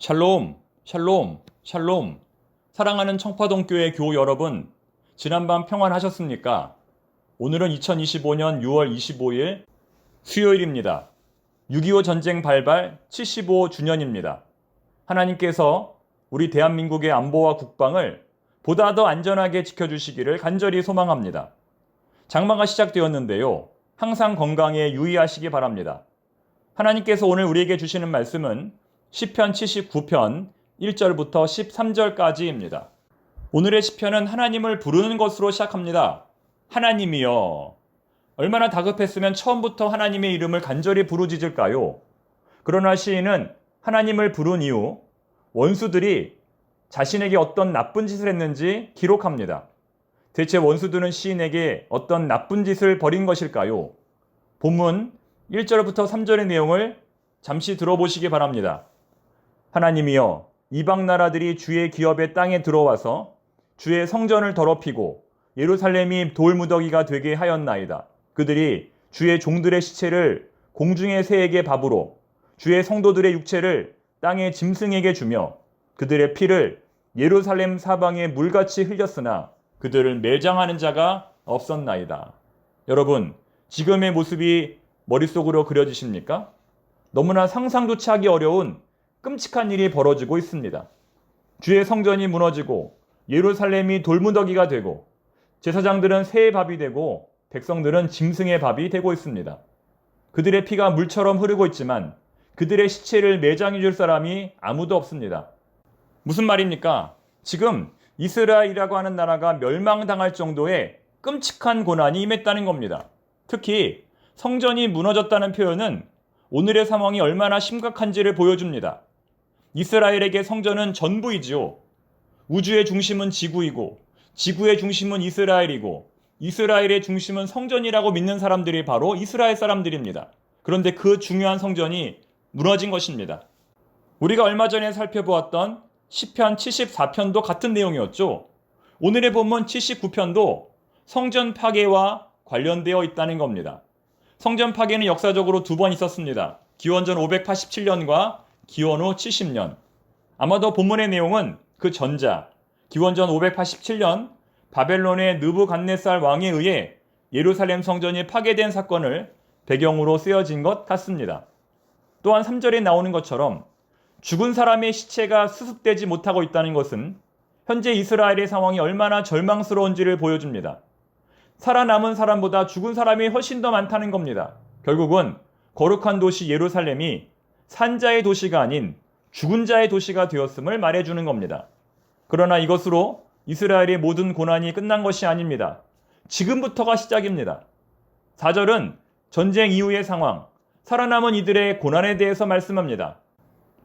샬롬, 샬롬, 샬롬. 사랑하는 청파동 교회 교우 여러분, 지난밤 평안하셨습니까? 오늘은 2025년 6월 25일 수요일입니다. 6.25 전쟁 발발 75주년입니다. 하나님께서 우리 대한민국의 안보와 국방을 보다 더 안전하게 지켜주시기를 간절히 소망합니다. 장마가 시작되었는데요. 항상 건강에 유의하시기 바랍니다. 하나님께서 오늘 우리에게 주시는 말씀은 시편 79편 1절부터 13절까지입니다. 오늘의 시편은 하나님을 부르는 것으로 시작합니다. 하나님이여. 얼마나 다급했으면 처음부터 하나님의 이름을 간절히 부르짖을까요? 그러나 시인은 하나님을 부른 이후 원수들이 자신에게 어떤 나쁜 짓을 했는지 기록합니다. 대체 원수들은 시인에게 어떤 나쁜 짓을 벌인 것일까요? 본문 1절부터 3절의 내용을 잠시 들어보시기 바랍니다. 하나님이여, 이방 나라들이 주의 기업의 땅에 들어와서 주의 성전을 더럽히고 예루살렘이 돌무더기가 되게 하였나이다. 그들이 주의 종들의 시체를 공중의 새에게 밥으로, 주의 성도들의 육체를 땅의 짐승에게 주며 그들의 피를 예루살렘 사방에 물같이 흘렸으나 그들을 매장하는 자가 없었나이다. 여러분, 지금의 모습이 머릿속으로 그려지십니까? 너무나 상상조차 하기 어려운 끔찍한 일이 벌어지고 있습니다. 주의 성전이 무너지고 예루살렘이 돌무더기가 되고 제사장들은 새의 밥이 되고 백성들은 짐승의 밥이 되고 있습니다. 그들의 피가 물처럼 흐르고 있지만 그들의 시체를 매장해 줄 사람이 아무도 없습니다. 무슨 말입니까? 지금 이스라엘이라고 하는 나라가 멸망당할 정도의 끔찍한 고난이 임했다는 겁니다. 특히 성전이 무너졌다는 표현은 오늘의 상황이 얼마나 심각한지를 보여줍니다. 이스라엘에게 성전은 전부이지요. 우주의 중심은 지구이고 지구의 중심은 이스라엘이고 이스라엘의 중심은 성전이라고 믿는 사람들이 바로 이스라엘 사람들입니다. 그런데 그 중요한 성전이 무너진 것입니다. 우리가 얼마 전에 살펴보았던 시편 74편도 같은 내용이었죠. 오늘의 본문 79편도 성전 파괴와 관련되어 있다는 겁니다. 성전 파괴는 역사적으로 두 번 있었습니다. 기원전 587년과 기원 후 70년. 아마도 본문의 내용은 그 전자, 기원전 587년 바벨론의 느부갓네살 왕에 의해 예루살렘 성전이 파괴된 사건을 배경으로 쓰여진 것 같습니다. 또한 3절에 나오는 것처럼 죽은 사람의 시체가 수습되지 못하고 있다는 것은 현재 이스라엘의 상황이 얼마나 절망스러운지를 보여줍니다. 살아남은 사람보다 죽은 사람이 훨씬 더 많다는 겁니다. 결국은 거룩한 도시 예루살렘이 산자의 도시가 아닌 죽은 자의 도시가 되었음을 말해주는 겁니다. 그러나 이것으로 이스라엘의 모든 고난이 끝난 것이 아닙니다. 지금부터가 시작입니다. 4절은 전쟁 이후의 상황, 살아남은 이들의 고난에 대해서 말씀합니다.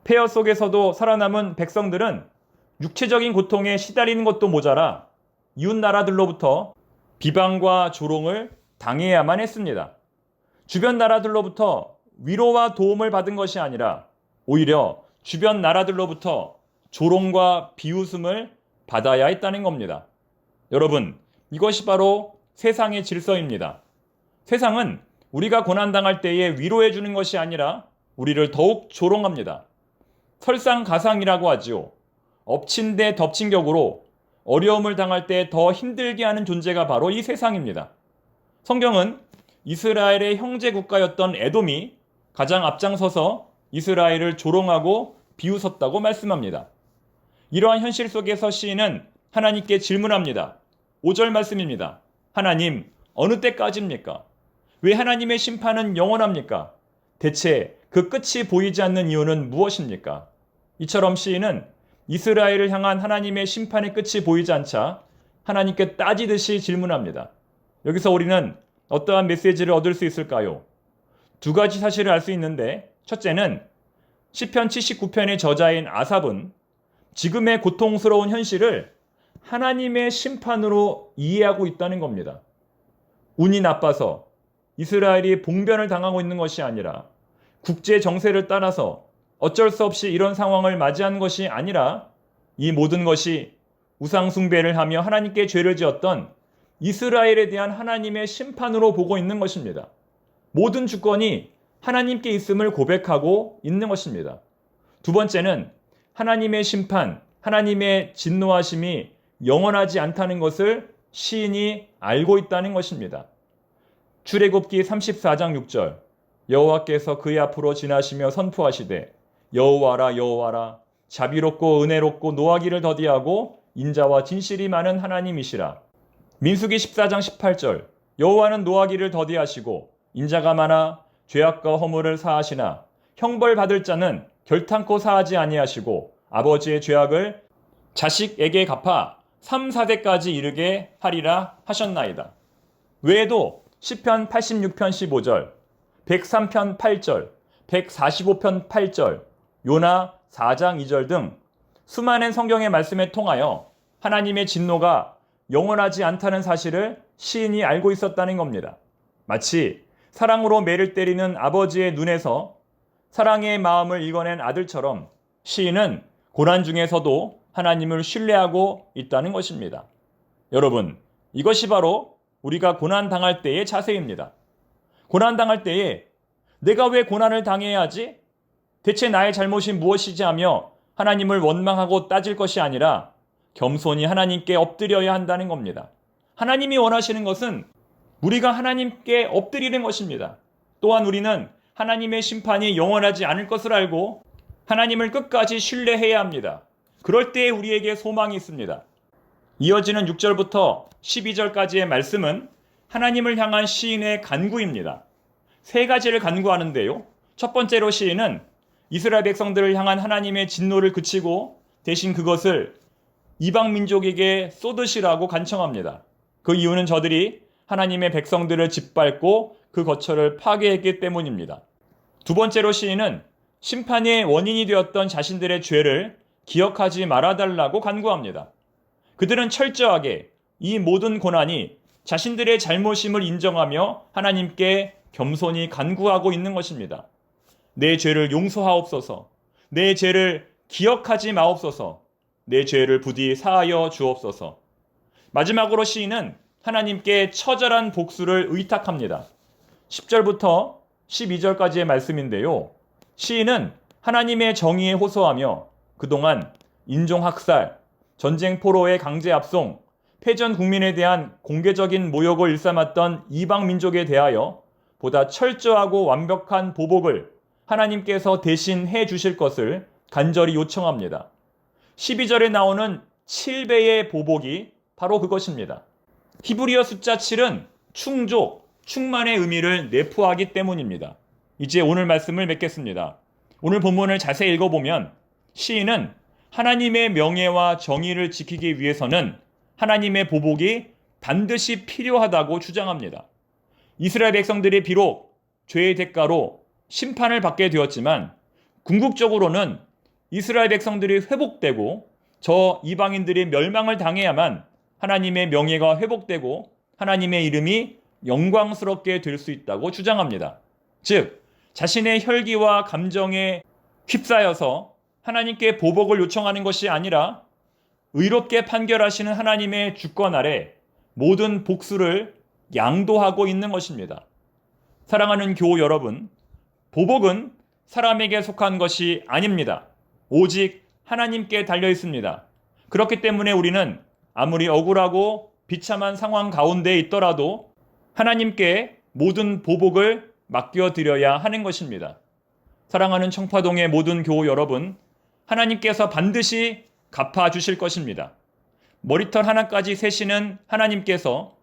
폐허 속에서도 살아남은 백성들은 육체적인 고통에 시달리는 것도 모자라 이웃 나라들로부터 비방과 조롱을 당해야만 했습니다. 주변 나라들로부터 위로와 도움을 받은 것이 아니라 오히려 주변 나라들로부터 조롱과 비웃음을 받아야 했다는 겁니다. 여러분, 이것이 바로 세상의 질서입니다. 세상은 우리가 고난당할 때에 위로해 주는 것이 아니라 우리를 더욱 조롱합니다. 설상가상이라고 하지요. 엎친 데 덮친 격으로 어려움을 당할 때 더 힘들게 하는 존재가 바로 이 세상입니다. 성경은 이스라엘의 형제 국가였던 에돔이 가장 앞장서서 이스라엘을 조롱하고 비웃었다고 말씀합니다. 이러한 현실 속에서 시인은 하나님께 질문합니다. 5절 말씀입니다. 하나님, 어느 때까지입니까? 왜 하나님의 심판은 영원합니까? 대체 그 끝이 보이지 않는 이유는 무엇입니까? 이처럼 시인은 이스라엘을 향한 하나님의 심판의 끝이 보이지 않자 하나님께 따지듯이 질문합니다. 여기서 우리는 어떠한 메시지를 얻을 수 있을까요? 두 가지 사실을 알 수 있는데, 첫째는 시편 79편의 저자인 아삽은 지금의 고통스러운 현실을 하나님의 심판으로 이해하고 있다는 겁니다. 운이 나빠서 이스라엘이 봉변을 당하고 있는 것이 아니라 국제 정세를 따라서 어쩔 수 없이 이런 상황을 맞이한 것이 아니라 이 모든 것이 우상 숭배를 하며 하나님께 죄를 지었던 이스라엘에 대한 하나님의 심판으로 보고 있는 것입니다. 모든 주권이 하나님께 있음을 고백하고 있는 것입니다. 두 번째는 하나님의 심판, 하나님의 진노하심이 영원하지 않다는 것을 시인이 알고 있다는 것입니다. 출애굽기 34장 6절 여호와께서 그의 앞으로 지나시며 선포하시되 여호와라 여호와라 자비롭고 은혜롭고 노하기를 더디하고 인자와 진실이 많은 하나님이시라. 민수기 14장 18절 여호와는 노하기를 더디하시고 인자가 많아 죄악과 허물을 사하시나 형벌 받을 자는 결탄코 사하지 아니하시고 아버지의 죄악을 자식에게 갚아 3, 4대까지 이르게 하리라 하셨나이다. 외에도 시편 86편 15절, 103편 8절, 145편 8절, 요나 4장 2절 등 수많은 성경의 말씀에 통하여 하나님의 진노가 영원하지 않다는 사실을 시인이 알고 있었다는 겁니다. 마치 사랑으로 매를 때리는 아버지의 눈에서 사랑의 마음을 읽어낸 아들처럼 시인은 고난 중에서도 하나님을 신뢰하고 있다는 것입니다. 여러분, 이것이 바로 우리가 고난 당할 때의 자세입니다. 고난 당할 때에 내가 왜 고난을 당해야 하지? 대체 나의 잘못이 무엇이지 하며 하나님을 원망하고 따질 것이 아니라 겸손히 하나님께 엎드려야 한다는 겁니다. 하나님이 원하시는 것은 우리가 하나님께 엎드리는 것입니다. 또한 우리는 하나님의 심판이 영원하지 않을 것을 알고 하나님을 끝까지 신뢰해야 합니다. 그럴 때에 우리에게 소망이 있습니다. 이어지는 6절부터 12절까지의 말씀은 하나님을 향한 시인의 간구입니다. 세 가지를 간구하는데요. 첫 번째로 시인은 이스라엘 백성들을 향한 하나님의 진노를 그치고 대신 그것을 이방 민족에게 쏟으시라고 간청합니다. 그 이유는 저들이 하나님의 백성들을 짓밟고 그 거처를 파괴했기 때문입니다. 두 번째로 시인은 심판의 원인이 되었던 자신들의 죄를 기억하지 말아달라고 간구합니다. 그들은 철저하게 이 모든 고난이 자신들의 잘못임을 인정하며 하나님께 겸손히 간구하고 있는 것입니다. 내 죄를 용서하옵소서, 내 죄를 기억하지 마옵소서, 내 죄를 부디 사하여 주옵소서. 마지막으로 시인은 하나님께 처절한 복수를 의탁합니다. 10절부터 12절까지의 말씀인데요. 시인은 하나님의 정의에 호소하며 그동안 인종학살, 전쟁 포로의 강제 압송, 패전 국민에 대한 공개적인 모욕을 일삼았던 이방 민족에 대하여 보다 철저하고 완벽한 보복을 하나님께서 대신 해 주실 것을 간절히 요청합니다. 12절에 나오는 7배의 보복이 바로 그것입니다. 히브리어 숫자 7은 충족, 충만의 의미를 내포하기 때문입니다. 이제 오늘 말씀을 맺겠습니다. 오늘 본문을 자세히 읽어보면 시인은 하나님의 명예와 정의를 지키기 위해서는 하나님의 보복이 반드시 필요하다고 주장합니다. 이스라엘 백성들이 비록 죄의 대가로 심판을 받게 되었지만 궁극적으로는 이스라엘 백성들이 회복되고 저 이방인들이 멸망을 당해야만 하나님의 명예가 회복되고 하나님의 이름이 영광스럽게 될 수 있다고 주장합니다. 즉, 자신의 혈기와 감정에 휩싸여서 하나님께 보복을 요청하는 것이 아니라 의롭게 판결하시는 하나님의 주권 아래 모든 복수를 양도하고 있는 것입니다. 사랑하는 교우 여러분, 보복은 사람에게 속한 것이 아닙니다. 오직 하나님께 달려 있습니다. 그렇기 때문에 우리는 아무리 억울하고 비참한 상황 가운데 있더라도 하나님께 모든 보복을 맡겨드려야 하는 것입니다. 사랑하는 청파동의 모든 교우 여러분, 하나님께서 반드시 갚아주실 것입니다. 머리털 하나까지 세시는 하나님께서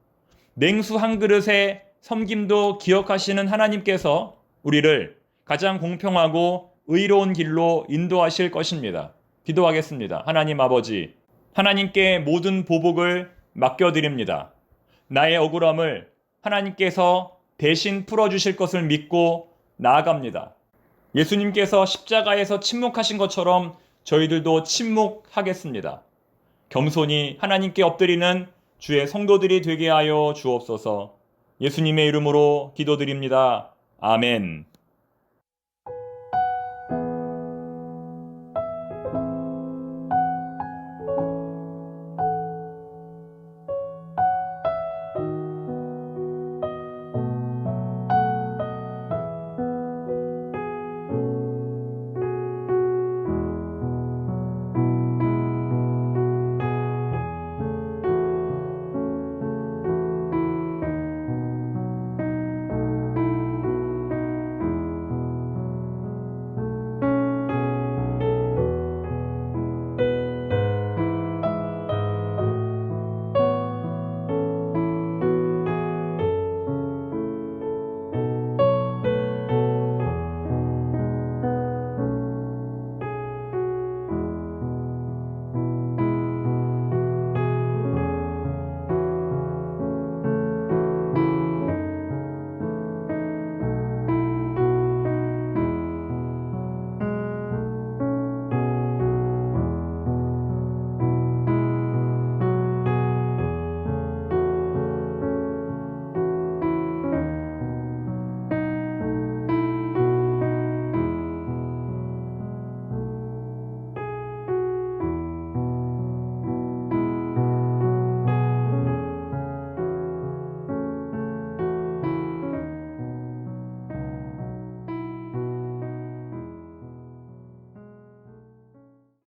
냉수 한 그릇의 섬김도 기억하시는 하나님께서 우리를 가장 공평하고 의로운 길로 인도하실 것입니다. 기도하겠습니다. 하나님 아버지, 하나님께 모든 보복을 맡겨드립니다. 나의 억울함을 하나님께서 대신 풀어주실 것을 믿고 나아갑니다. 예수님께서 십자가에서 침묵하신 것처럼 저희들도 침묵하겠습니다. 겸손히 하나님께 엎드리는 주의 성도들이 되게 하여 주옵소서. 예수님의 이름으로 기도드립니다. 아멘.